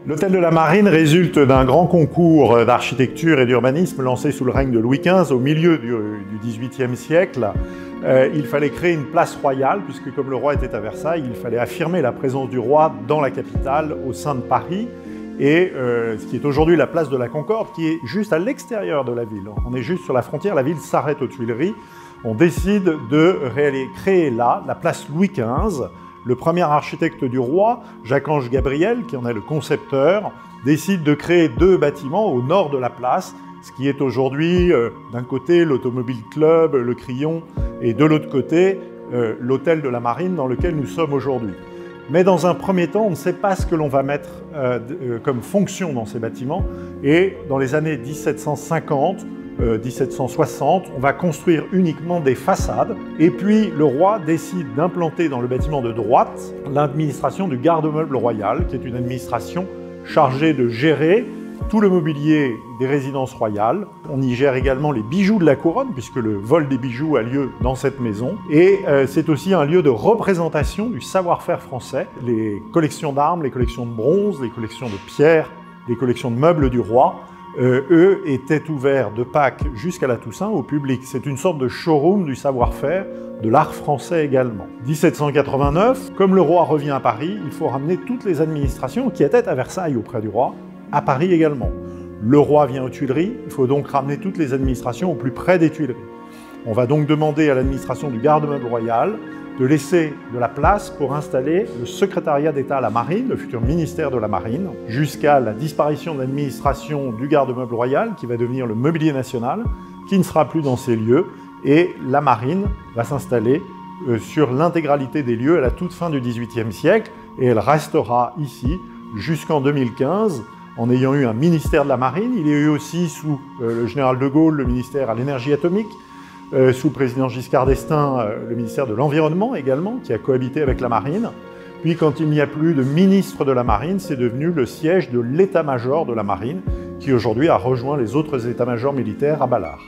L'hôtel de la Marine résulte d'un grand concours d'architecture et d'urbanisme lancé sous le règne de Louis XV au milieu du XVIIIe siècle. Il fallait créer une place royale, puisque comme le roi était à Versailles, il fallait affirmer la présence du roi dans la capitale, au sein de Paris, et ce qui est aujourd'hui la place de la Concorde, qui est juste à l'extérieur de la ville. On est juste sur la frontière, la ville s'arrête aux Tuileries. On décide de créer là la place Louis XV. Le premier architecte du roi, Jacques-Ange Gabriel, qui en est le concepteur, décide de créer deux bâtiments au nord de la place, ce qui est aujourd'hui, d'un côté, l'Automobile Club, le Crillon, et de l'autre côté, l'hôtel de la Marine dans lequel nous sommes aujourd'hui. Mais dans un premier temps, on ne sait pas ce que l'on va mettre comme fonction dans ces bâtiments, et dans les années 1750, 1760, on va construire uniquement des façades. Et puis le roi décide d'implanter dans le bâtiment de droite l'administration du garde-meuble royal, qui est une administration chargée de gérer tout le mobilier des résidences royales. On y gère également les bijoux de la couronne, puisque le vol des bijoux a lieu dans cette maison. Et c'est aussi un lieu de représentation du savoir-faire français. Les collections d'armes, les collections de bronze, les collections de pierres, les collections de meubles du roi, eux étaient ouverts de Pâques jusqu'à la Toussaint au public. C'est une sorte de showroom du savoir-faire, de l'art français également. 1789, comme le roi revient à Paris, il faut ramener toutes les administrations qui étaient à Versailles auprès du roi, à Paris également. Le roi vient aux Tuileries, il faut donc ramener toutes les administrations au plus près des Tuileries. On va donc demander à l'administration du garde-meuble royal de laisser de la place pour installer le secrétariat d'État à la Marine, le futur ministère de la Marine, jusqu'à la disparition de l'administration du garde-meuble royal, qui va devenir le mobilier national, qui ne sera plus dans ces lieux, et la Marine va s'installer sur l'intégralité des lieux à la toute fin du XVIIIe siècle, et elle restera ici jusqu'en 2015, en ayant eu un ministère de la Marine. Il y a eu aussi, sous le général de Gaulle, le ministère à l'énergie atomique, sous le président Giscard d'Estaing, le ministère de l'Environnement également, qui a cohabité avec la Marine. Puis quand il n'y a plus de ministre de la Marine, c'est devenu le siège de l'état-major de la Marine, qui aujourd'hui a rejoint les autres états-majors militaires à Ballard.